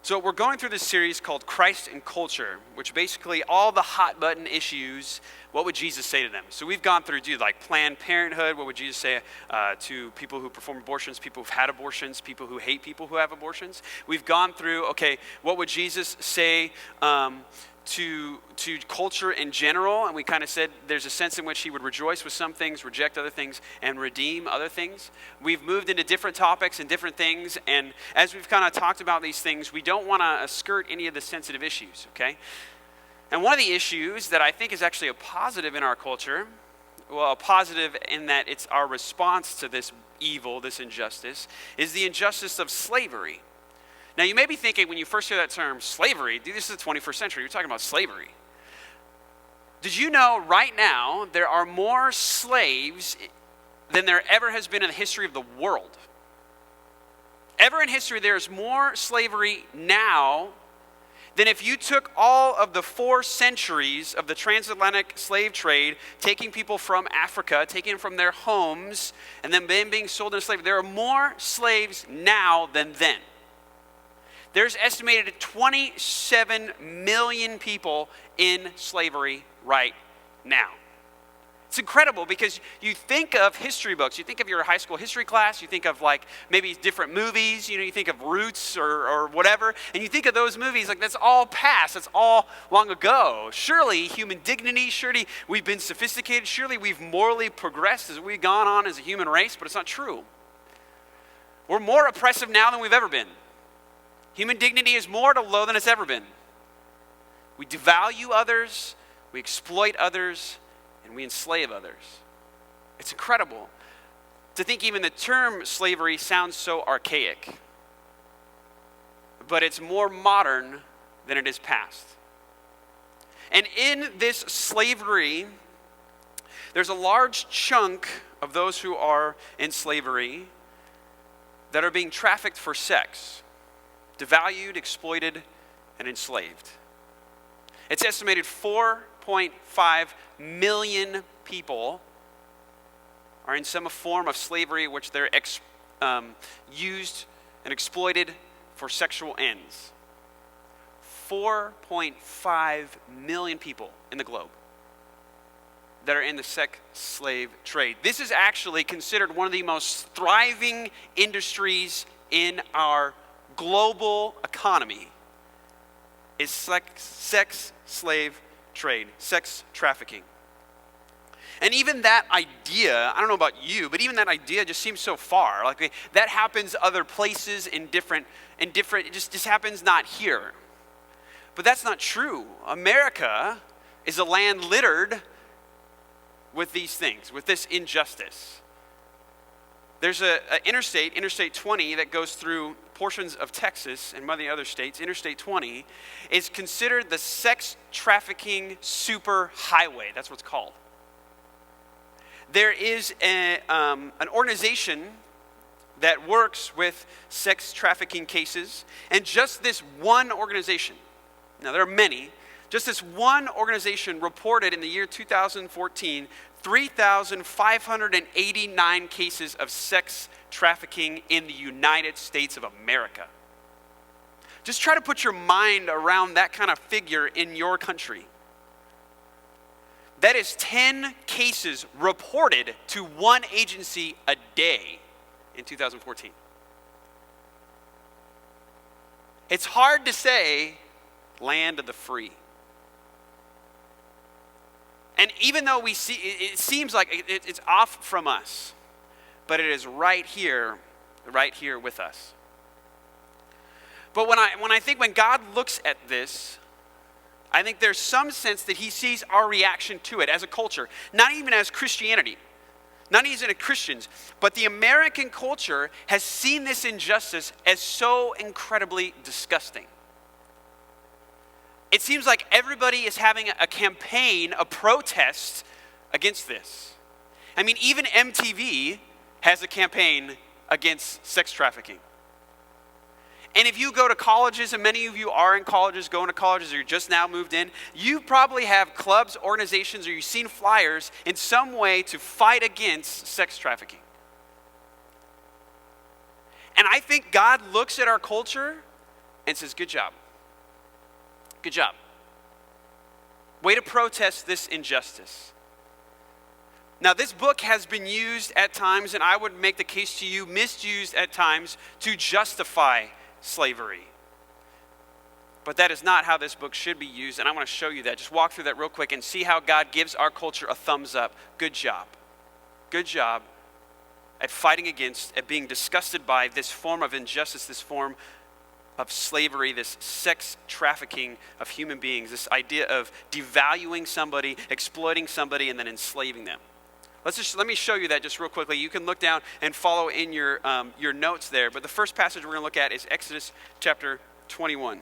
So we're going through this series called Christ and Culture, which basically all the hot button issues, what would Jesus say to them? So we've gone through, like Planned Parenthood, what would Jesus say to people who perform abortions, people who've had abortions, people who hate people who have abortions? We've gone through, what would Jesus say to culture in general? And we kind of said there's a sense in which he would rejoice with some things, reject other things, and redeem other things. We've moved into different topics and different things, and as we've kind of talked about these things, we don't want to skirt any of the sensitive issues, okay? And one of the issues that I think is actually a positive in our culture, well, a positive in that it's our response to this evil, this injustice, is the injustice of slavery. Now, you may be thinking when you first hear that term, slavery, this is the 21st century, you're talking about slavery. Did you know right now there are more slaves than there ever has been in the history of the world? Ever in history, there's more slavery now than if you took all of the 4 centuries of the transatlantic slave trade, taking people from Africa, taking them from their homes, and then being sold into slavery. There are more slaves now than then. There's estimated 27 million people in slavery right now. It's incredible because you think of history books, you think of your high school history class, you think of maybe different movies, you think of Roots or whatever, and you think of those movies that's all past, that's all long ago. Surely human dignity, surely we've been sophisticated, surely we've morally progressed as we've gone on as a human race, but it's not true. We're more oppressive now than we've ever been. Human dignity is more low than it's ever been. We devalue others, we exploit others, and we enslave others. It's incredible to think even the term slavery sounds so archaic. But it's more modern than it is past. And in this slavery, there's a large chunk of those who are in slavery that are being trafficked for sex. Devalued, exploited, and enslaved. It's estimated 4.5 million people are in some form of slavery which they're used and exploited for sexual ends. 4.5 million people in the globe that are in the sex slave trade. This is actually considered one of the most thriving industries in our global economy is sex slave trade, sex trafficking. And even that idea, I don't know about you, but even that idea just seems so far. That happens other places in different, it just happens not here. But that's not true. America is a land littered with these things, with this injustice. There's an Interstate 20, that goes through portions of Texas and many other states. Interstate 20 is considered the sex trafficking super highway. That's what it's called. There is an organization that works with sex trafficking cases, and just this one organization, now there are many, just this one organization reported in the year 2014 3,589 cases of sex trafficking in the United States of America. Just try to put your mind around that kind of figure in your country. That is 10 cases reported to one agency a day in 2014. It's hard to say land of the free. And even though we see, it seems like it's off from us, but it is right here with us. But when I think when God looks at this, I think there's some sense that he sees our reaction to it as a culture, not even as Christianity, not even as Christians, but the American culture has seen this injustice as so incredibly disgusting. It seems like everybody is having a campaign, a protest against this. I mean, even MTV has a campaign against sex trafficking. And if you go to colleges, and many of you are in colleges, going to colleges, or you're just now moved in, you probably have clubs, organizations, or you've seen flyers in some way to fight against sex trafficking. And I think God looks at our culture and says, good job. Good job. Way to protest this injustice. Now, this book has been used at times, and I would make the case to you, misused at times to justify slavery. But that is not how this book should be used, and I want to show you that. Just walk through that real quick and see how God gives our culture a thumbs up. Good job. Good job at fighting against, at being disgusted by this form of injustice, this form of slavery, this sex trafficking of human beings, this idea of devaluing somebody, exploiting somebody, and then enslaving them. Let me show you that just real quickly. You can look down and follow in your notes there. But the first passage we're going to look at is Exodus chapter 21.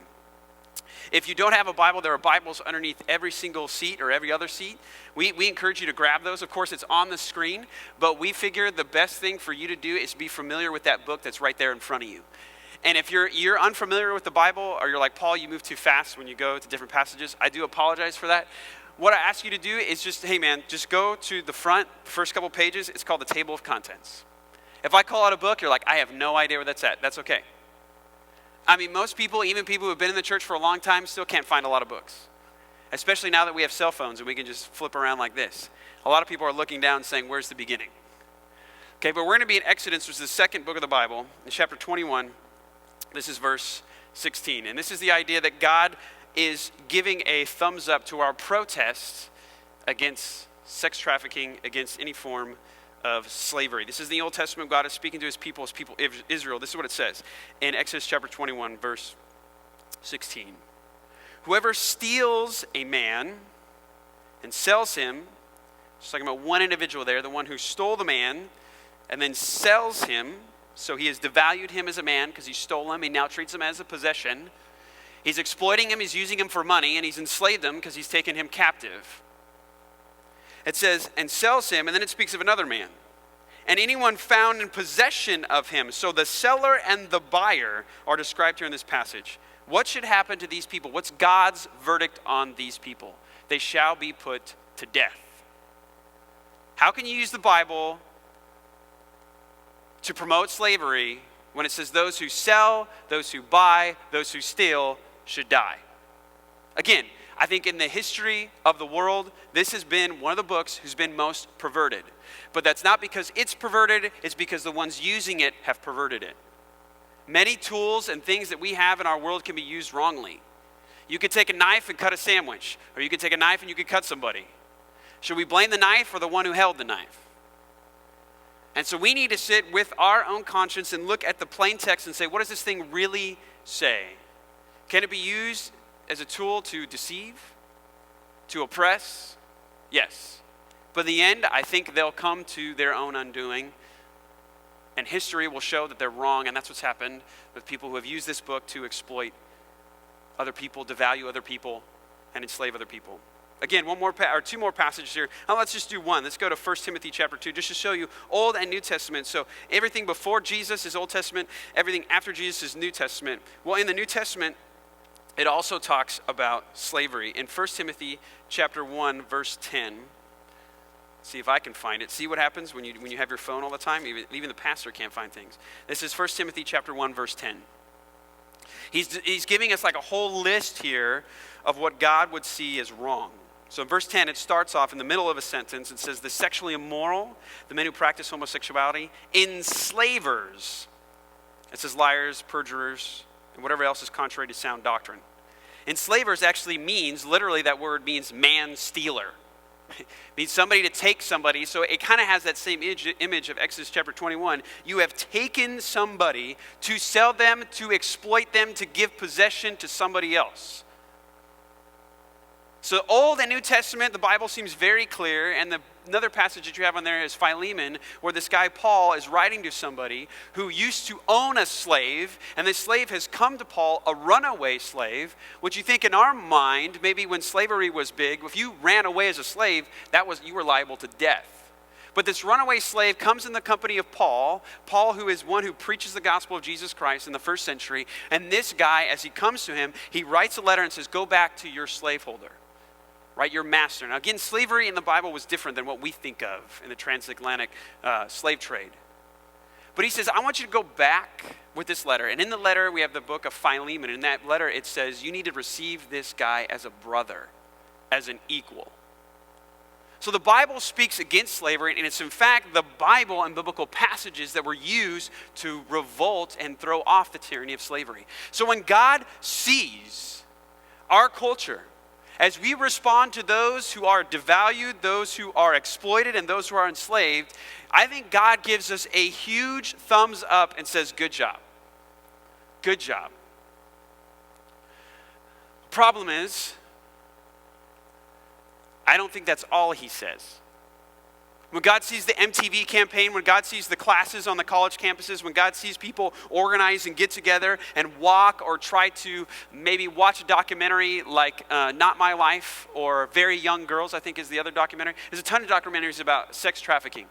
If you don't have a Bible, there are Bibles underneath every single seat or every other seat. We encourage you to grab those. Of course, it's on the screen, but we figure the best thing for you to do is be familiar with that book that's right there in front of you. And if you're unfamiliar with the Bible, or you're like, Paul, you move too fast when you go to different passages, I do apologize for that. What I ask you to do is just, hey man, just go to the front, the first couple pages. It's called the table of contents. If I call out a book, you're like, I have no idea where that's at. That's okay. I mean, most people, even people who have been in the church for a long time, still can't find a lot of books. Especially now that we have cell phones and we can just flip around like this. A lot of people are looking down saying, where's the beginning? Okay, but we're going to be in Exodus, which is the second book of the Bible, in chapter 21. This is verse 16. And this is the idea that God is giving a thumbs up to our protests against sex trafficking, against any form of slavery. This is the Old Testament. God is speaking to his people Israel. This is what it says in Exodus chapter 21, verse 16. Whoever steals a man and sells him, just talking about one individual there, the one who stole the man and then sells him, so he has devalued him as a man because he stole him. He now treats him as a possession. He's exploiting him, he's using him for money, and he's enslaved him because he's taken him captive. It says, and sells him, and then it speaks of another man. And anyone found in possession of him. So the seller and the buyer are described here in this passage. What should happen to these people? What's God's verdict on these people? They shall be put to death. How can you use the Bible to promote slavery when it says those who sell, those who buy, those who steal should die? Again, I think in the history of the world, this has been one of the books who's been most perverted. But that's not because it's perverted, it's because the ones using it have perverted it. Many tools and things that we have in our world can be used wrongly. You could take a knife and cut a sandwich, or you could take a knife and you could cut somebody. Should we blame the knife or the one who held the knife? And so we need to sit with our own conscience and look at the plain text and say, what does this thing really say? Can it be used as a tool to deceive, to oppress? Yes. But in the end, I think they'll come to their own undoing. And history will show that they're wrong, and that's what's happened with people who have used this book to exploit other people, devalue other people, and enslave other people. Again, two more passages here. Now let's just do one. Let's go to 1 Timothy chapter 2, just to show you Old and New Testament. So everything before Jesus is Old Testament, everything after Jesus is New Testament. Well, in the New Testament, it also talks about slavery. In 1 Timothy chapter 1, verse 10, see if I can find it. See what happens when you have your phone all the time? Even the pastor can't find things. This is 1 Timothy chapter 1, verse 10. He's giving us like a whole list here of what God would see as wrong. So in verse 10, it starts off in the middle of a sentence. It says, the sexually immoral, the men who practice homosexuality, enslavers. It says liars, perjurers, and whatever else is contrary to sound doctrine. Enslavers actually means, literally that word means man-stealer. It means somebody to take somebody. So it kind of has that same image of Exodus chapter 21. You have taken somebody to sell them, to exploit them, to give possession to somebody else. So Old and New Testament, the Bible seems very clear, and another passage that you have on there is Philemon, where this guy Paul is writing to somebody who used to own a slave, and this slave has come to Paul, a runaway slave, which you think in our mind, maybe when slavery was big, if you ran away as a slave, you were liable to death. But this runaway slave comes in the company of Paul who is one who preaches the gospel of Jesus Christ in the first century, and this guy, as he comes to him, he writes a letter and says, go back to your slaveholder. Right, your master. Now again, slavery in the Bible was different than what we think of in the transatlantic slave trade. But he says, I want you to go back with this letter. And in the letter, we have the book of Philemon. In that letter, it says, you need to receive this guy as a brother, as an equal. So the Bible speaks against slavery, and it's in fact the Bible and biblical passages that were used to revolt and throw off the tyranny of slavery. So when God sees our culture, as we respond to those who are devalued, those who are exploited, and those who are enslaved, I think God gives us a huge thumbs up and says, good job. Good job. Problem is, I don't think that's all he says. When God sees the MTV campaign, when God sees the classes on the college campuses, when God sees people organize and get together and walk or try to maybe watch a documentary like Not My Life or Very Young Girls, I think is the other documentary. There's a ton of documentaries about sex trafficking.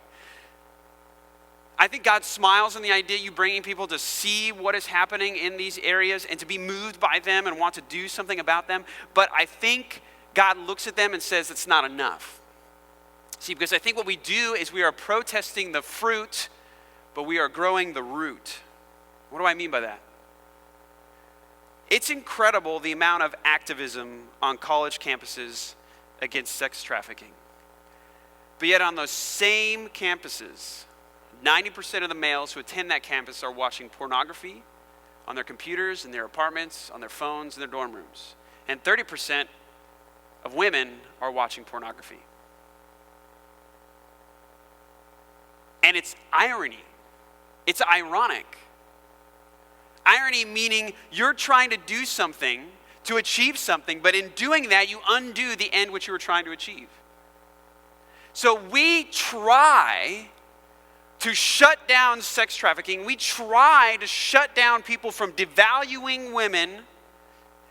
I think God smiles on the idea you bringing people to see what is happening in these areas and to be moved by them and want to do something about them. But I think God looks at them and says it's not enough. See, because I think what we do is we are protesting the fruit, but we are growing the root. What do I mean by that? It's incredible the amount of activism on college campuses against sex trafficking. But yet on those same campuses, 90% of the males who attend that campus are watching pornography on their computers, in their apartments, on their phones, in their dorm rooms. And 30% of women are watching pornography. And it's irony. It's ironic. Irony meaning you're trying to do something to achieve something, but in doing that, you undo the end which you were trying to achieve. So we try to shut down sex trafficking. We try to shut down people from devaluing women,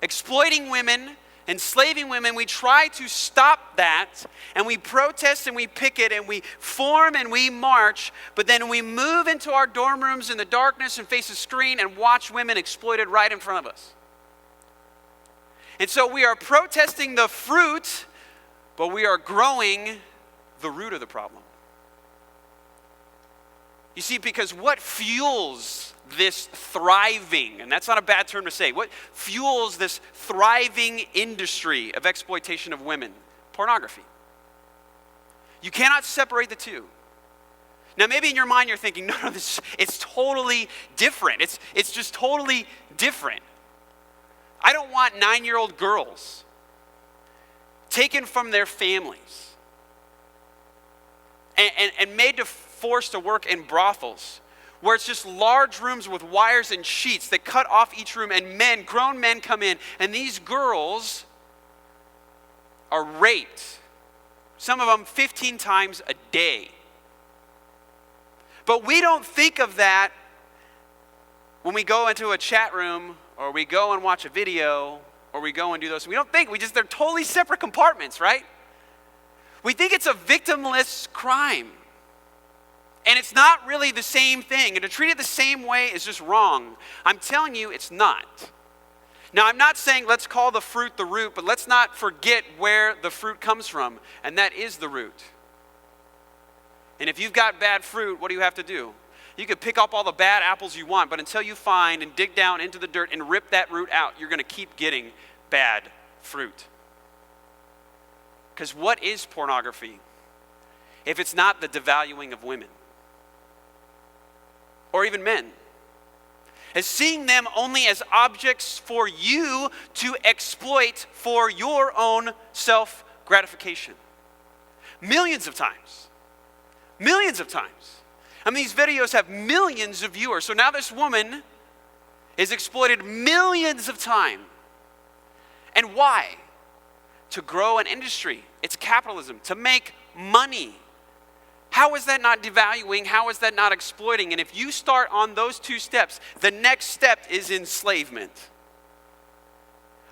exploiting women, enslaving women. We try to stop that, and we protest and we picket and we form and we march, but then we move into our dorm rooms in the darkness and face a screen and watch women exploited right in front of us. And so we are protesting the fruit, but we are growing the root of the problem. You see, because what fuels this thriving, and that's not a bad term to say, what fuels this thriving industry of exploitation of women? Pornography. You cannot separate the two. Now, maybe in your mind you're thinking, no, it's totally different. It's just totally different. I don't want 9-year-old girls taken from their families and made to forced to work in brothels where it's just large rooms with wires and sheets that cut off each room, and grown men come in, and these girls are raped, some of them 15 times a day. But we don't think of that when we go into a chat room or we go and watch a video or we go and do those. We don't think, they're totally separate compartments, right? We think it's a victimless crime. And it's not really the same thing. And to treat it the same way is just wrong. I'm telling you, it's not. Now, I'm not saying let's call the fruit the root, but let's not forget where the fruit comes from, and that is the root. And if you've got bad fruit, what do you have to do? You can pick up all the bad apples you want, but until you find and dig down into the dirt and rip that root out, you're going to keep getting bad fruit. Because what is pornography if it's not the devaluing of women? Or even men, as seeing them only as objects for you to exploit for your own self-gratification. Millions of times. Millions of times. I mean, these videos have millions of viewers. So now this woman is exploited millions of times. And why? To grow an industry. It's capitalism. To make money. How is that not devaluing? How is that not exploiting? And if you start on those two steps, the next step is enslavement.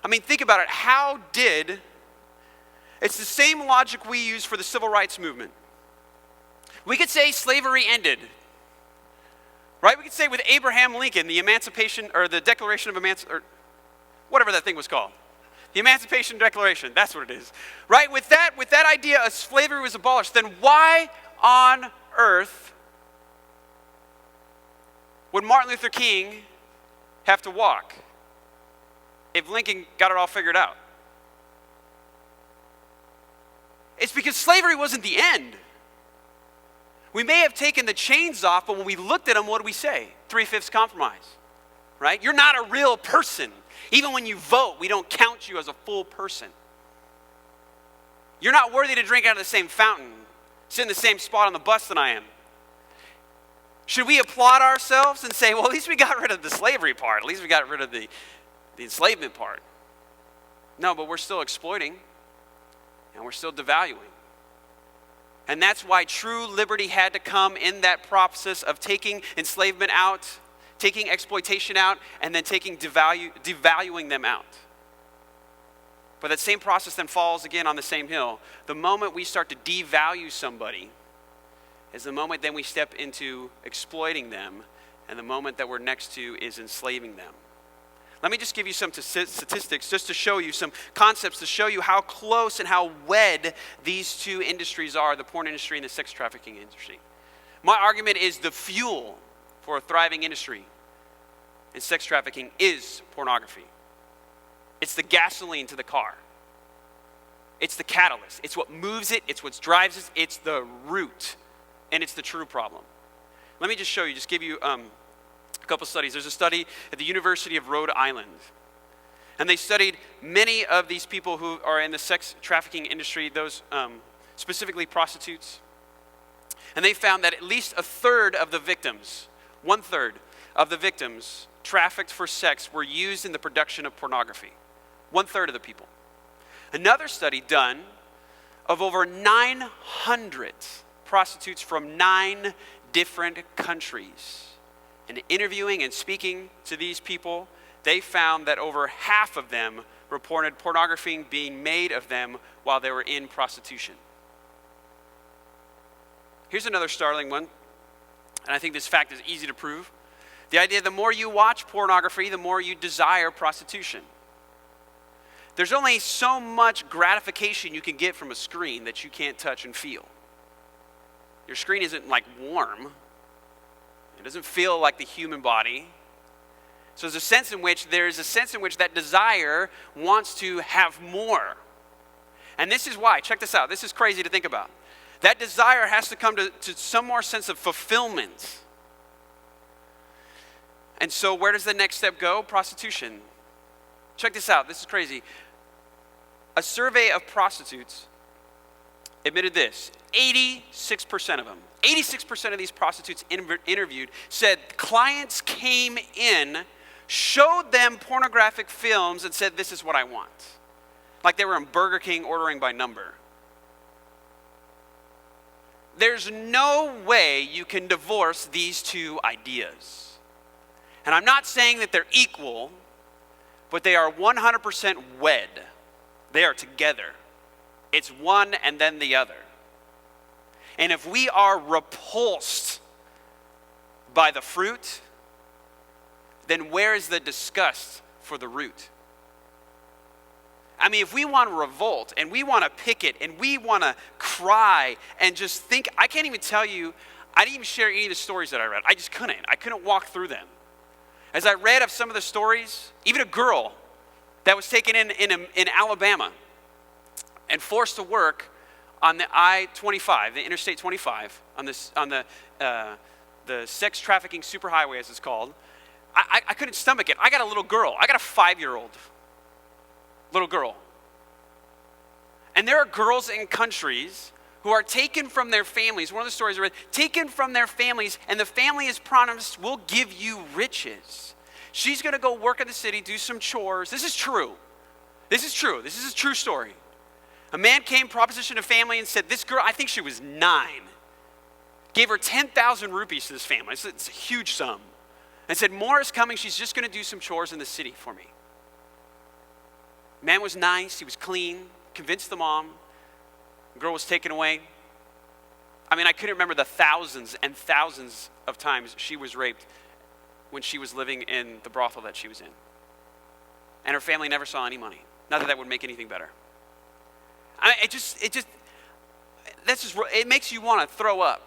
I mean, think about it. It's the same logic we use for the civil rights movement. We could say slavery ended, right? We could say with Abraham Lincoln, the Emancipation, or the Declaration of Emancipation, or whatever that thing was called. The Emancipation Declaration, that's what it is. Right? With that idea of slavery was abolished, then why on earth would Martin Luther King have to walk if Lincoln got it all figured out? It's because slavery wasn't the end. We may have taken the chains off, but when we looked at them, what did we say? 3/5 compromise, right? You're not a real person. Even when you vote, we don't count you as a full person. You're not worthy to drink out of the same fountain, sit in the same spot on the bus that I am. Should we applaud ourselves and say, well, at least we got rid of the slavery part. At least we got rid of the enslavement part. No, but we're still exploiting, and we're still devaluing. And that's why true liberty had to come in that process of taking enslavement out, taking exploitation out, and then devaluing them out. But that same process then falls again on the same hill. The moment we start to devalue somebody is the moment then we step into exploiting them, and the moment that we're next to is enslaving them. Let me just give you some statistics just to show you some concepts to show you how close and how wed these two industries are, the porn industry and the sex trafficking industry. My argument is the fuel for a thriving industry in sex trafficking is pornography. It's the gasoline to the car. It's the catalyst. It's what moves it. It's what drives it. It's the root. And it's the true problem. Let me just show you, just give you a couple studies. There's a study at the University of Rhode Island. And they studied many of these people who are in the sex trafficking industry, those specifically prostitutes. And they found that at least a third of the victims, 1/3 of the victims trafficked for sex were used in the production of pornography. 1/3 of the people. Another study done of over 900 prostitutes from 9 different countries. And interviewing and speaking to these people, they found that over half of them reported pornography being made of them while they were in prostitution. Here's another startling one, and I think this fact is easy to prove. The idea the more you watch pornography, the more you desire prostitution. There's only so much gratification you can get from a screen that you can't touch and feel. Your screen isn't like warm. It doesn't feel like the human body. So there's a sense in which that desire wants to have more. And this is why, check this out, this is crazy to think about. That desire has to come to some more sense of fulfillment. And so where does the next step go? Prostitution. Check this out, this is crazy. A survey of prostitutes admitted this, 86% of them, 86% of these prostitutes interviewed said clients came in, showed them pornographic films and said, this is what I want. Like they were in Burger King ordering by number. There's no way you can divorce these two ideas. And I'm not saying that they're equal, but they are 100% wed. They are together. It's one and then the other. And if we are repulsed by the fruit, then where is the disgust for the root? I mean, if we want to revolt and we want to picket and we want to cry and just think, I can't even tell you, I didn't even share any of the stories that I read. I just couldn't. I couldn't walk through them. As I read of some of the stories, even a girl that was taken in Alabama and forced to work on the I-25, the Interstate 25, on the sex trafficking superhighway, as it's called. I couldn't stomach it. I got a little girl. I got a 5-year-old little girl. And there are girls in countries who are taken from their families. One of the stories I read, taken from their families, and the family is promised, we'll give you riches. She's going to go work in the city, do some chores. This is true. This is true. This is a true story. A man came, propositioned a family, and said, this girl, I think she was 9, gave her 10,000 rupees to this family. It's a huge sum. And said, more is coming. She's just going to do some chores in the city for me. Man was nice. He was clean. Convinced the mom. The girl was taken away. I mean, I couldn't remember the thousands and thousands of times she was raped when she was living in the brothel that she was in. And her family never saw any money. Not that that would make anything better. It makes you want to throw up.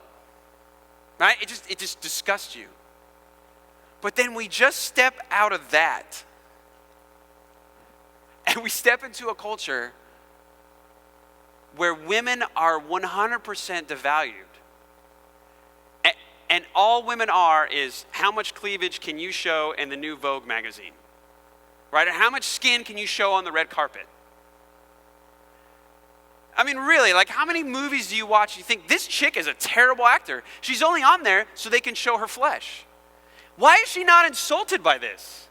Right? It just disgusts you. But then we just step out of that and we step into a culture where women are 100% devalued. And all women are is how much cleavage can you show in the new Vogue magazine? Right? Or how much skin can you show on the red carpet? I mean, really, like how many movies do you watch? You think this chick is a terrible actor. She's only on there so they can show her flesh. Why is she not insulted by this?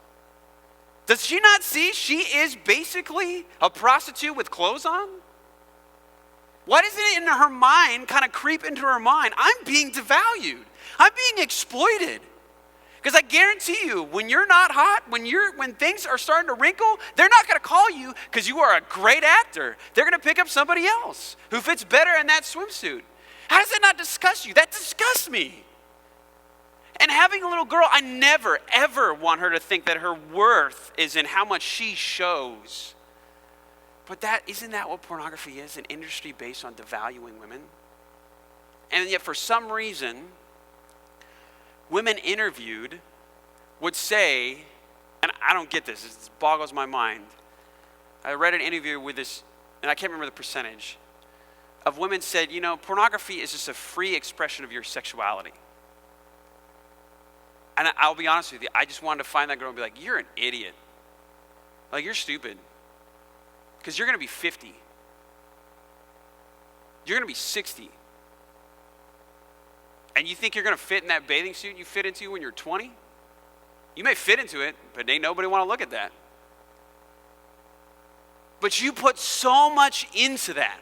Does she not see she is basically a prostitute with clothes on? Why doesn't it in her mind kind of creep into her mind? I'm being devalued. I'm being exploited. Because I guarantee you, when you're not hot, when things are starting to wrinkle, they're not going to call you because you are a great actor. They're going to pick up somebody else who fits better in that swimsuit. How does that not disgust you? That disgusts me. And having a little girl, I never, ever want her to think that her worth is in how much she shows. But isn't that what pornography is? An industry based on devaluing women? And yet for some reason, women interviewed would say, and I don't get this, it boggles my mind. I read an interview with this, and I can't remember the percentage, of women said, pornography is just a free expression of your sexuality. And I'll be honest with you, I just wanted to find that girl and be like, you're an idiot. Like, you're stupid. Because you're going to be 50. You're going to be 60. And you think you're going to fit in that bathing suit you fit into when you're 20? You may fit into it, but ain't nobody want to look at that. But you put so much into that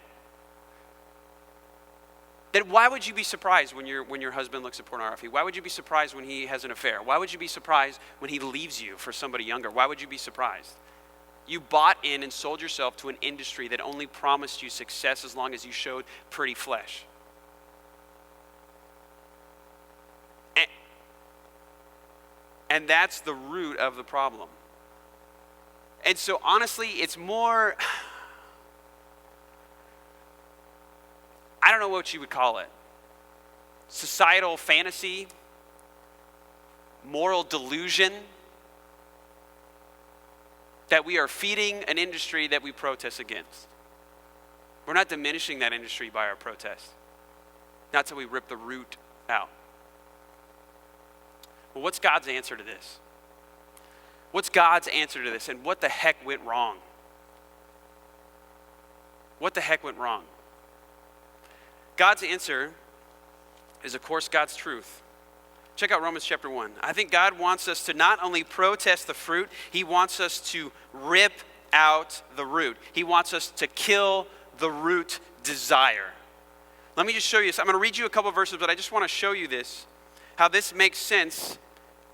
why would you be surprised when your husband looks at pornography? Why would you be surprised when he has an affair? Why would you be surprised when he leaves you for somebody younger? Why would you be surprised? You bought in and sold yourself to an industry that only promised you success as long as you showed pretty flesh. And that's the root of the problem. And so honestly, it's more, I don't know what you would call it. Societal fantasy, moral delusion, that we are feeding an industry that we protest against. We're not diminishing that industry by our protest. Not till we rip the root out. Well, what's God's answer to this? What's God's answer to this? And what the heck went wrong? What the heck went wrong? God's answer is, of course, God's truth. Check out Romans chapter 1. I think God wants us to not only protest the fruit, he wants us to rip out the root. He wants us to kill the root desire. Let me just show you this. I'm going to read you a couple of verses, but I just want to show you this, how this makes sense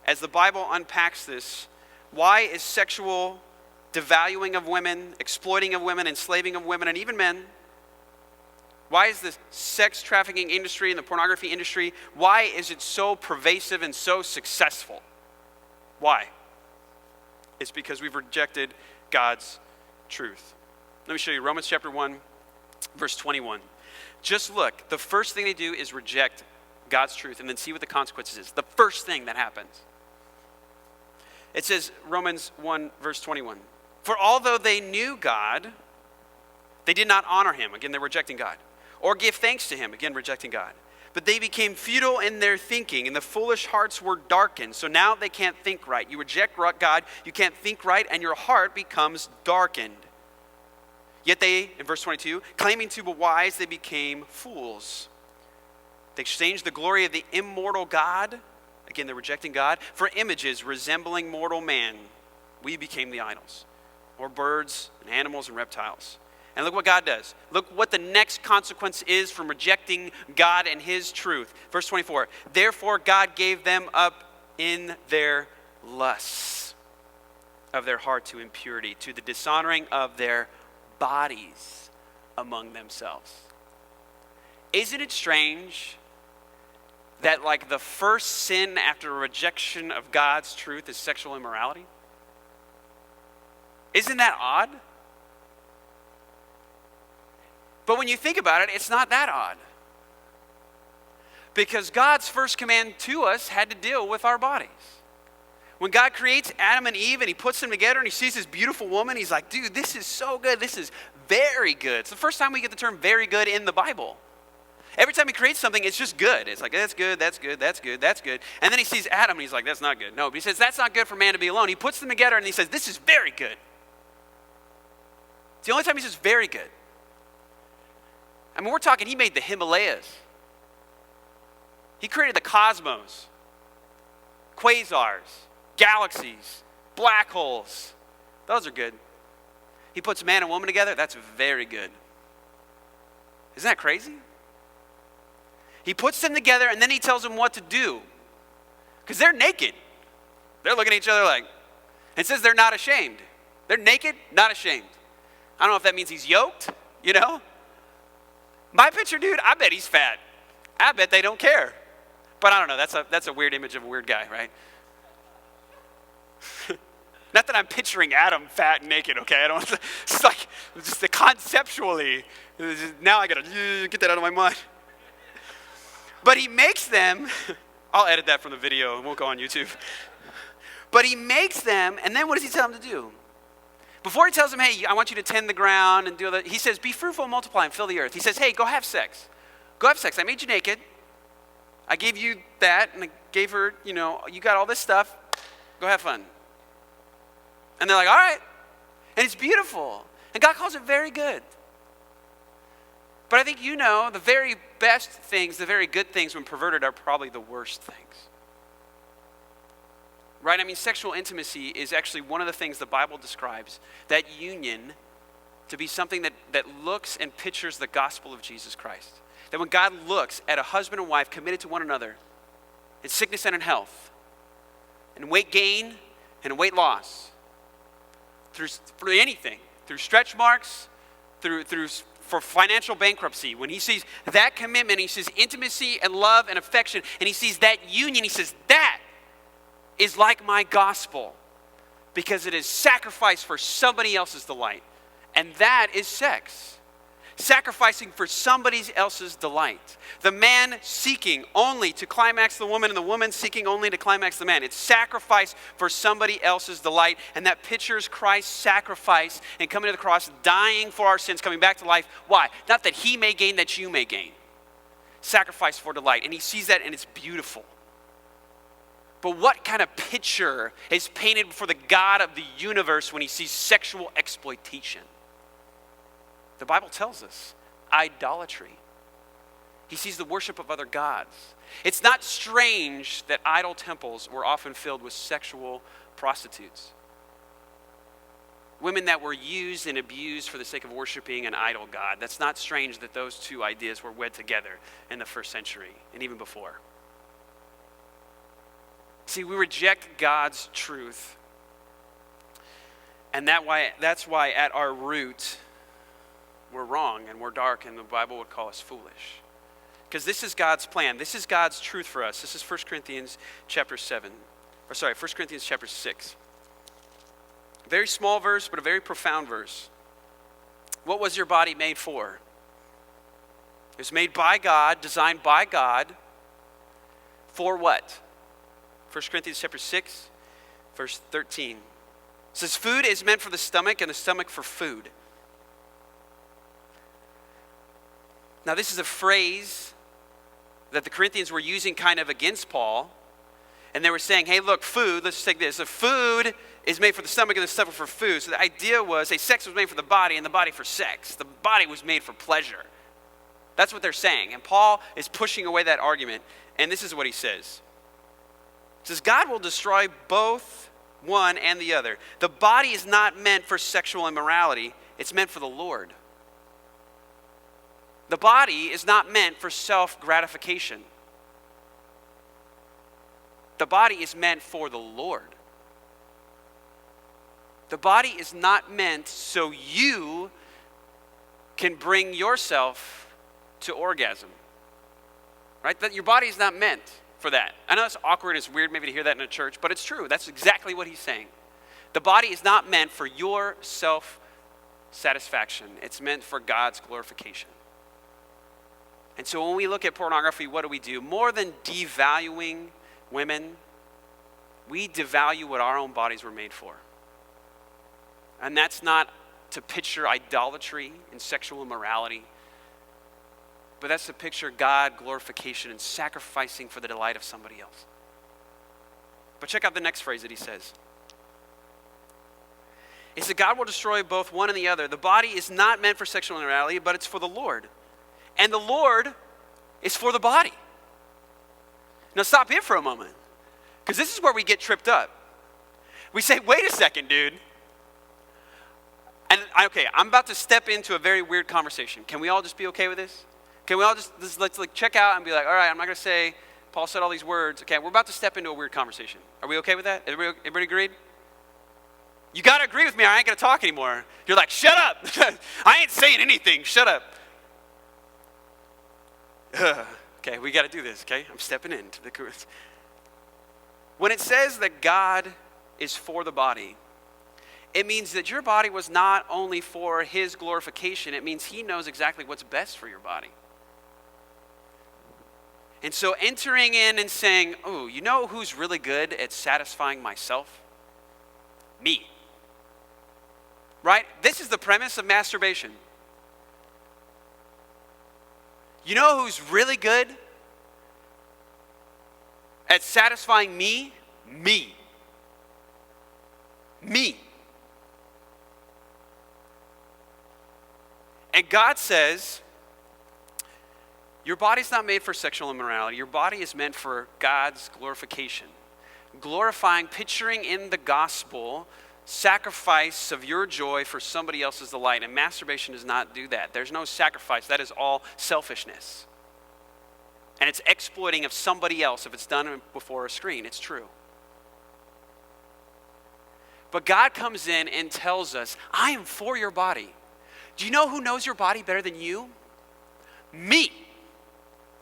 as the Bible unpacks this. Why is sexual devaluing of women, exploiting of women, enslaving of women, and even men, why is the sex trafficking industry and the pornography industry, why is it so pervasive and so successful? Why? It's because we've rejected God's truth. Let me show you Romans chapter 1, verse 21. Just look, the first thing they do is reject God's truth and then see what the consequences is. The first thing that happens. It says, Romans 1, verse 21. For although they knew God, they did not honor him. Again, they're rejecting God. Or give thanks to him. Again, rejecting God. But they became futile in their thinking, and the foolish hearts were darkened. So now they can't think right. You reject God, you can't think right, and your heart becomes darkened. Yet they, in verse 22, claiming to be wise, they became fools. They exchanged the glory of the immortal God, again, they're rejecting God, for images resembling mortal man. We became the idols, or birds and animals and reptiles. And look what God does. Look what the next consequence is from rejecting God and his truth. Verse 24, therefore God gave them up in their lusts of their heart to impurity, to the dishonoring of their bodies among themselves. Isn't it strange that like the first sin after rejection of God's truth is sexual immorality? Isn't that odd? But when you think about it, it's not that odd. Because God's first command to us had to deal with our bodies. When God creates Adam and Eve and he puts them together and he sees this beautiful woman, he's like, dude, this is so good. This is very good. It's the first time we get the term very good in the Bible. Every time he creates something, it's just good. It's like, that's good, that's good, that's good, that's good. And then he sees Adam and he's like, that's not good. No, but he says, that's not good for man to be alone. He puts them together and he says, this is very good. It's the only time he says very good. I mean, we're talking, he made the Himalayas. He created the cosmos, quasars, galaxies, black holes. Those are good. He puts man and woman together. That's very good. Isn't that crazy? He puts them together and then he tells them what to do. Because they're naked. They're looking at each other like, and it says they're not ashamed. They're naked, not ashamed. I don't know if that means he's yoked, you know? My picture, dude, I bet he's fat. I bet they don't care. But I don't know, that's a weird image of a weird guy, right? Not that I'm picturing Adam fat and naked, okay? I don't. It's like just conceptually. Now I gotta get that out of my mind. But he makes them. I'll edit that from the video. It won't go on YouTube. But he makes them, and then what does he tell them to do? Before he tells them, hey, I want you to tend the ground and do all that, he says, be fruitful and multiply and fill the earth. He says, hey, go have sex. Go have sex. I made you naked. I gave you that, and I gave her, you got all this stuff. Go have fun. And they're like, all right. And it's beautiful. And God calls it very good. But I think the very best things, the very good things when perverted are probably the worst things. Right? I mean, sexual intimacy is actually one of the things the Bible describes, that union, to be something that looks and pictures the gospel of Jesus Christ. That when God looks at a husband and wife committed to one another in sickness and in health, in weight gain and weight loss, through anything, through stretch marks, for financial bankruptcy, when he sees that commitment, he sees intimacy and love and affection, and he sees that union, he says, that is like my gospel, because it is sacrifice for somebody else's delight. And that is sex. Sacrificing for somebody else's delight. The man seeking only to climax the woman, and the woman seeking only to climax the man. It's sacrifice for somebody else's delight, and that pictures Christ's sacrifice and coming to the cross, dying for our sins, coming back to life. Why? Not that he may gain, that you may gain. Sacrifice for delight. And he sees that, and it's beautiful. But what kind of picture is painted before the God of the universe when he sees sexual exploitation? The Bible tells us idolatry. He sees the worship of other gods. It's not strange that idol temples were often filled with sexual prostitutes. Women that were used and abused for the sake of worshiping an idol god. That's not strange that those two ideas were wed together in the first century and even before. See, we reject God's truth. And that's why at our root, we're wrong and we're dark, and the Bible would call us foolish. Because this is God's plan. This is God's truth for us. This is 1 Corinthians chapter 6. Very small verse, but a very profound verse. What was your body made for? It was made by God, designed by God. For what? 1 Corinthians chapter 6, verse 13. It says, food is meant for the stomach, and the stomach for food. Now, this is a phrase that the Corinthians were using kind of against Paul. And they were saying, hey, look, food, let's take this. The food is made for the stomach, and the stomach for food. So the idea was, hey, sex was made for the body, and the body for sex. The body was made for pleasure. That's what they're saying. And Paul is pushing away that argument. And this is what he says. He says, God will destroy both one and the other. The body is not meant for sexual immorality. It's meant for the Lord. The body is not meant for self-gratification. The body is meant for the Lord. The body is not meant so you can bring yourself to orgasm. Right? That your body is not meant for that. I know it's awkward, it's weird maybe to hear that in a church, but it's true. That's exactly what he's saying. The body is not meant for your self-satisfaction. It's meant for God's glorification. And so when we look at pornography, what do? More than devaluing women, we devalue what our own bodies were made for. And that's not to picture idolatry and sexual immorality, but that's to picture God, glorification, and sacrificing for the delight of somebody else. But check out the next phrase that he says. He said, God will destroy both one and the other. The body is not meant for sexual immorality, but it's for the Lord. And the Lord is for the body. Now stop here for a moment, because this is where we get tripped up. We say, wait a second, dude. And okay, I'm about to step into a very weird conversation. Can we all just be okay with this? Can we all let's like check out and be like, all right, I'm not going to say, Paul said all these words. Okay, we're about to step into a weird conversation. Are we okay with that? Everybody agreed? You got to agree with me or I ain't going to talk anymore. You're like, shut up. I ain't saying anything. Shut up. Okay, we got to do this, okay? I'm stepping into the... When it says that God is for the body, it means that your body was not only for his glorification, it means he knows exactly what's best for your body. And so entering in and saying, oh, you know who's really good at satisfying myself? Me. Right? This is the premise of masturbation. You know who's really good at satisfying me? Me. Me. And God says, your body's not made for sexual immorality. Your body is meant for God's glorification. Glorifying, picturing in the gospel, sacrifice of your joy for somebody else's delight. And masturbation does not do that. There's no sacrifice. That is all selfishness. And it's exploiting of somebody else if it's done before a screen. It's true. But God comes in and tells us, I am for your body. Do you know who knows your body better than you? Me.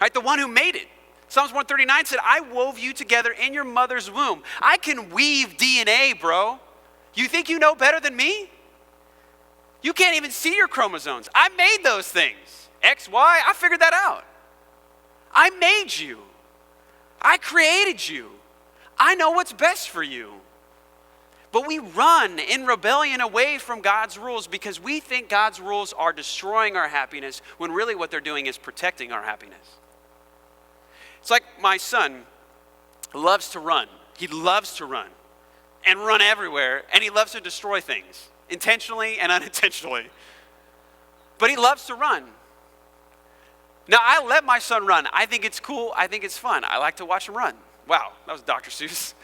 Right? The one who made it. Psalms 139 said, I wove you together in your mother's womb. I can weave DNA, bro. You think you know better than me? You can't even see your chromosomes. I made those things. X, Y, I figured that out. I made you. I created you. I know what's best for you. But we run in rebellion away from God's rules because we think God's rules are destroying our happiness when really what they're doing is protecting our happiness. It's like my son loves to run. He loves to run and run everywhere, and he loves to destroy things, intentionally and unintentionally. But he loves to run. Now, I let my son run. I think it's cool. I think it's fun. I like to watch him run. Wow, that was Dr. Seuss.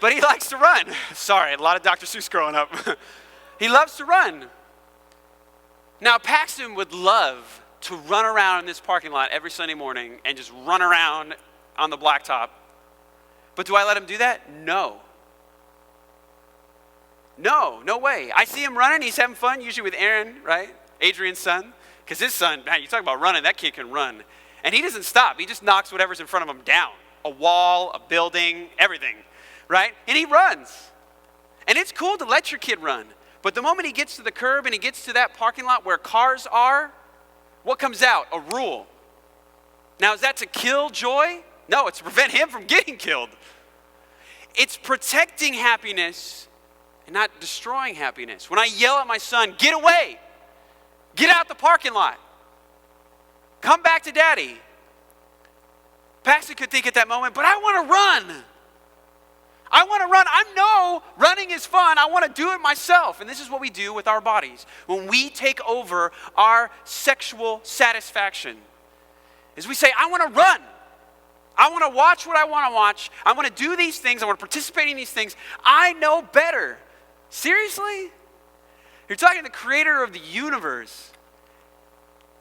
But he likes to run. Sorry, a lot of Dr. Seuss growing up. He loves to run. Now, Paxton would love to run around in this parking lot every Sunday morning and just run around on the blacktop. But do I let him do that? No. No way. I see him running. He's having fun, usually with Aaron, right? Adrian's son. Because his son, man, you talk about running, that kid can run. And he doesn't stop. He just knocks whatever's in front of him down. A wall, a building, everything, right? And he runs. And it's cool to let your kid run. But the moment he gets to the curb and he gets to that parking lot where cars are, what comes out? A rule. Now, is that to kill joy? No, it's to prevent him from getting killed. It's protecting happiness and not destroying happiness. When I yell at my son, get away. Get out the parking lot. Come back to daddy. Paxton could think at that moment, but I want to run. I want to run. I know running is fun. I want to do it myself. And this is what we do with our bodies. When we take over our sexual satisfaction, is we say, I want to run. I want to watch what I want to watch. I want to do these things. I want to participate in these things. I know better. Seriously? You're talking to the creator of the universe.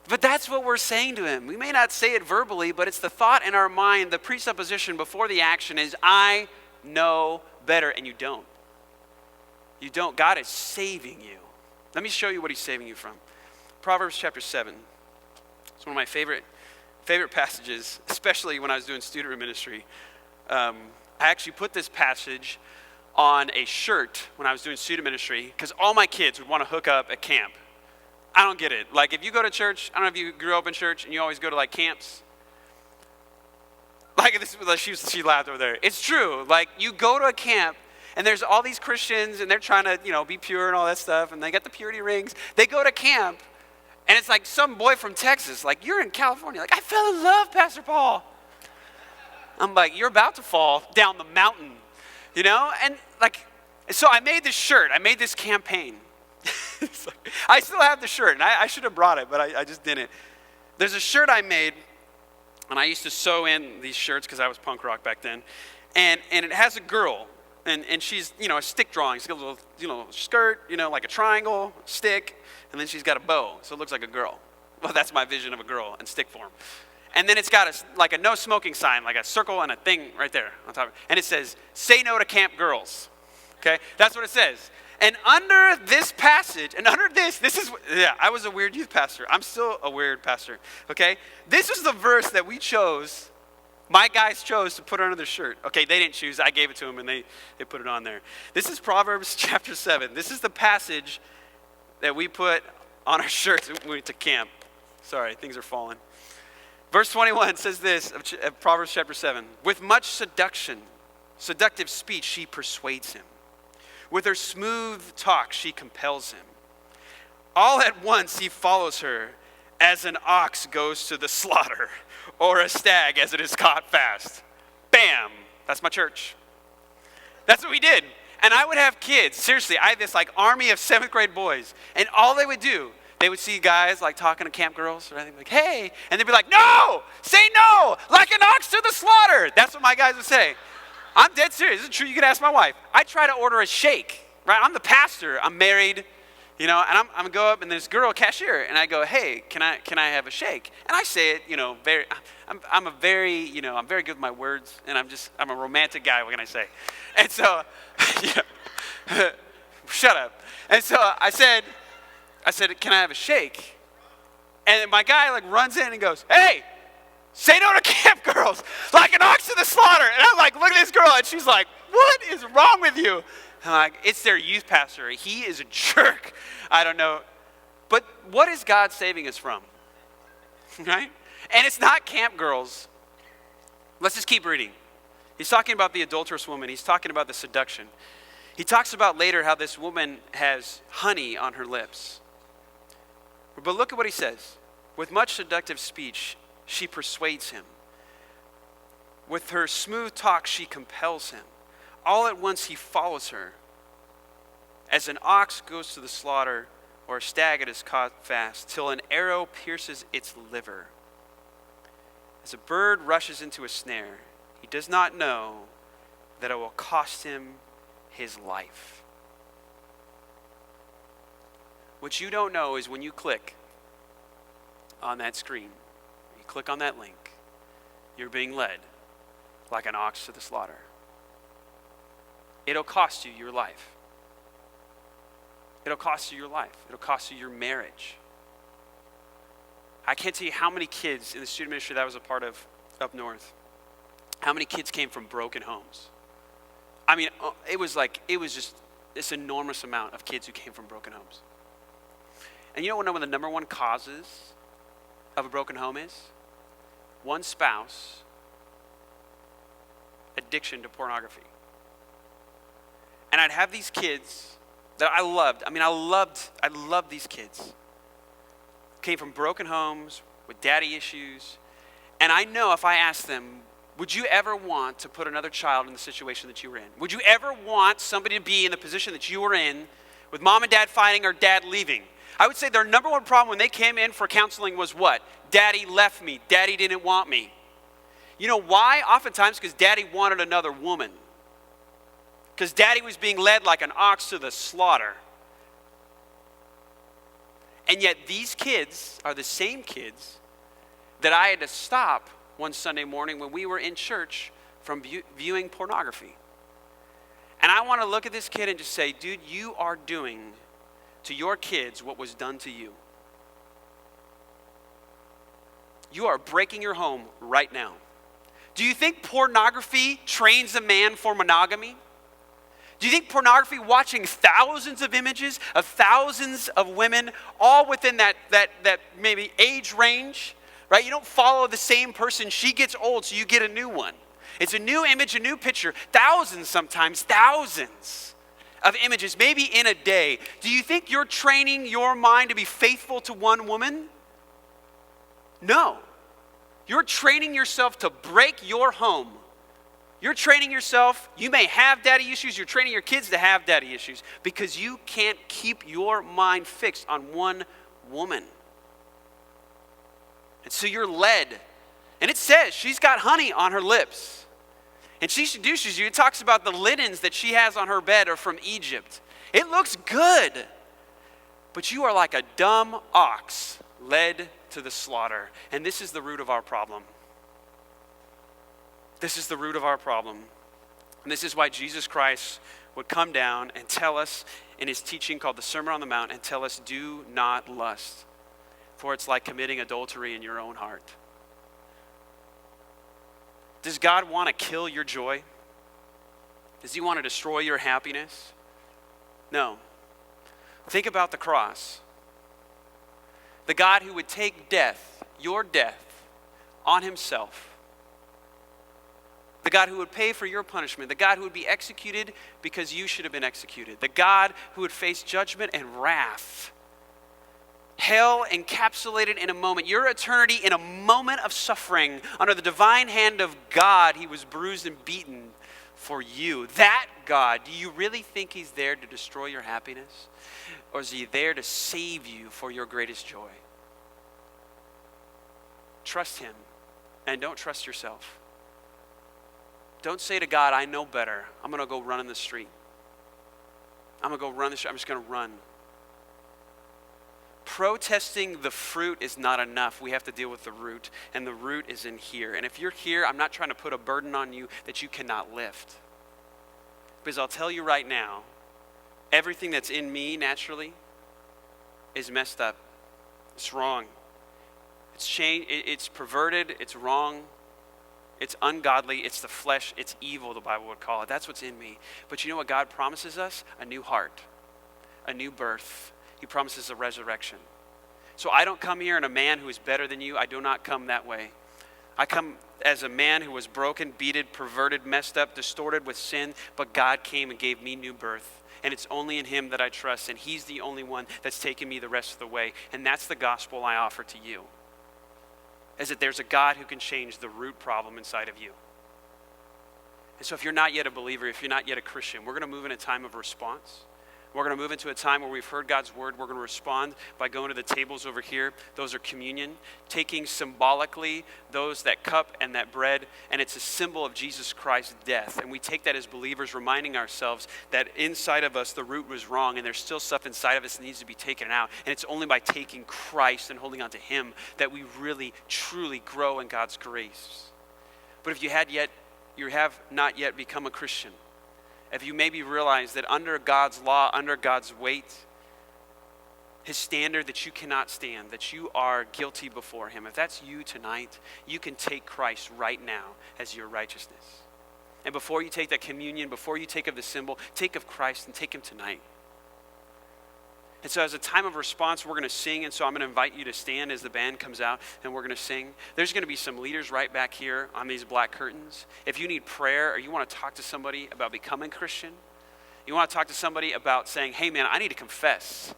But that's what we're saying to him. We may not say it verbally, but it's the thought in our mind, the presupposition before the action is, I know better. And you don't. You don't. God is saving you. Let me show you what he's saving you from. Proverbs chapter 7. It's one of my favorite passages, especially when I was doing student room ministry. I actually put this passage on a shirt when I was doing student ministry because all my kids would want to hook up at camp. I don't get it. Like if you go to church, I don't know if you grew up in church and you always go to like camps. Like this, she laughed over there. It's true. Like you go to a camp and there's all these Christians and they're trying to, be pure and all that stuff. And they got the purity rings. They go to camp and it's like some boy from Texas. Like, you're in California. Like, I fell in love, Pastor Paul. I'm like, you're about to fall down the mountain, And like, so I made this shirt. I made this campaign. I still have the shirt and I should have brought it, but I just didn't. There's a shirt I made. And I used to sew in these shirts because I was punk rock back then. And it has a girl. And she's, a stick drawing. She's got a little, skirt, like a triangle, stick. And then she's got a bow. So it looks like a girl. Well, that's my vision of a girl in stick form. And then it's got a no smoking sign, like a circle and a thing right there on top. And it says, say no to camp girls. Okay? That's what it says. And under this passage, and under this is, I was a weird youth pastor. I'm still a weird pastor, okay? This is the verse that we chose, my guys chose to put under their shirt. Okay, they didn't choose, I gave it to them and they put it on there. This is Proverbs chapter 7. This is the passage that we put on our shirts when we went to camp. Sorry, things are falling. Verse 21 says this, of Proverbs chapter 7. With much seductive speech, she persuades him. With her smooth talk, she compels him. All at once he follows her, as an ox goes to the slaughter, or a stag as it is caught fast. Bam! That's my church. That's what we did. And I would have kids. Seriously, I had this army of 7th grade boys. And all they would do, they would see guys talking to camp girls, or anything, hey! And they'd be like, no! Say no! Like an ox to the slaughter! That's what my guys would say. I'm dead serious. This is true. You can ask my wife. I try to order a shake, right? I'm the pastor. I'm married, and I'm going to go up and there's a girl cashier and I go, hey, can I have a shake? And I say it, I'm very good with my words and I'm a romantic guy. What can I say? And so, shut up. And so I said, can I have a shake? And my guy runs in and goes, hey, say no to camp girls, like an ox to the slaughter. And I'm like, look at this girl. And she's like, what is wrong with you? I'm like, it's their youth pastor. He is a jerk. I don't know. But what is God saving us from? Right? And it's not camp girls. Let's just keep reading. He's talking about the adulterous woman. He's talking about the seduction. He talks about later how this woman has honey on her lips. But look at what he says. With much seductive speech, she persuades him. With her smooth talk, she compels him. All at once he follows her. As an ox goes to the slaughter, or a stag it is caught fast, till an arrow pierces its liver. As a bird rushes into a snare, he does not know that it will cost him his life. What you don't know is when you click on that screen, click on that link, you're being led like an ox to the slaughter. It'll cost you your life. It'll cost you your life. It'll cost you your marriage. I can't tell you how many kids in the student ministry that I was a part of up north, how many kids came from broken homes. I mean, it was just this enormous amount of kids who came from broken homes. And you know what one of the number one causes of a broken home is? One spouse, addiction to pornography. And I'd have these kids that I loved. I loved these kids. Came from broken homes with daddy issues. And I know if I asked them, would you ever want to put another child in the situation that you were in? Would you ever want somebody to be in the position that you were in with mom and dad fighting or dad leaving? I would say their number one problem when they came in for counseling was what? Daddy left me. Daddy didn't want me. You know why? Oftentimes because daddy wanted another woman. Because daddy was being led like an ox to the slaughter. And yet these kids are the same kids that I had to stop one Sunday morning when we were in church from viewing pornography. And I want to look at this kid and just say, dude, you are doing to your kids what was done to you. You are breaking your home right now. Do you think pornography trains a man for monogamy? Do you think pornography, watching thousands of images of thousands of women, all within that maybe age range, right? You don't follow the same person. She gets old, so you get a new one. It's a new image, a new picture. Thousands sometimes, thousands of images, maybe in a day. Do you think you're training your mind to be faithful to one woman? No. You're training yourself to break your home. You're training yourself, you may have daddy issues, you're training your kids to have daddy issues because you can't keep your mind fixed on one woman. And so you're led. And it says she's got honey on her lips. And she seduces you. It talks about the linens that she has on her bed are from Egypt. It looks good. But you are like a dumb ox led to the slaughter. And this is the root of our problem. This is the root of our problem. And this is why Jesus Christ would come down and tell us in his teaching called the Sermon on the Mount and tell us, do not lust, for it's like committing adultery in your own heart. Does God want to kill your joy? Does he want to destroy your happiness? No. Think about the cross. The God who would take death, your death, on himself. The God who would pay for your punishment. The God who would be executed because you should have been executed. The God who would face judgment and wrath. Hell encapsulated in a moment. Your eternity in a moment of suffering. Under the divine hand of God, he was bruised and beaten for you. That God, do you really think he's there to destroy your happiness? Or is he there to save you for your greatest joy? Trust him and don't trust yourself. Don't say to God, I know better. I'm going to go run in the street. I'm going to go run the street. I'm just going to run. Protesting the fruit is not enough. We have to deal with the root, and the root is in here. And if you're here, I'm not trying to put a burden on you that you cannot lift. Because I'll tell you right now, everything that's in me naturally is messed up. It's wrong. It's changed. It's perverted. It's wrong. It's ungodly. It's the flesh. It's evil, the Bible would call it. That's what's in me. But you know what God promises us? A new heart, a new birth. He promises a resurrection. So I don't come here in a man who is better than you. I do not come that way. I come as a man who was broken, beaten, perverted, messed up, distorted with sin, but God came and gave me new birth. And it's only in him that I trust, and he's the only one that's taken me the rest of the way. And that's the gospel I offer to you, is that there's a God who can change the root problem inside of you. And so if you're not yet a believer, if you're not yet a Christian, we're going to move in a time of response. We're going to move into a time where we've heard God's word. We're going to respond by going to the tables over here. Those are communion, taking symbolically that cup and that bread, and it's a symbol of Jesus Christ's death. And we take that as believers, reminding ourselves that inside of us the root was wrong, and there's still stuff inside of us that needs to be taken out. And it's only by taking Christ and holding on to him that we really, truly grow in God's grace. But if you have not yet become a Christian, if you maybe realize that under God's law, under God's weight, his standard that you cannot stand, that you are guilty before him, if that's you tonight, you can take Christ right now as your righteousness. And before you take that communion, before you take of the symbol, take of Christ and take him tonight. And so as a time of response, we're going to sing, and so I'm going to invite you to stand as the band comes out, and we're going to sing. There's going to be some leaders right back here on these black curtains. If you need prayer or you want to talk to somebody about becoming Christian, you want to talk to somebody about saying, hey man, I need to confess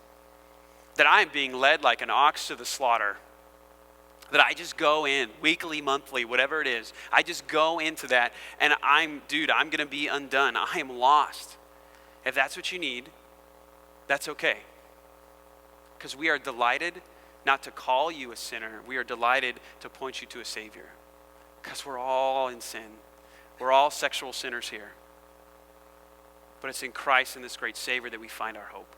that I am being led like an ox to the slaughter, that I just go in weekly, monthly, whatever it is. I just go into that, and I'm going to be undone. I am lost. If that's what you need, that's okay. Because we are delighted not to call you a sinner. We are delighted to point you to a Savior. Because we're all in sin. We're all sexual sinners here. But it's in Christ and this great Savior that we find our hope.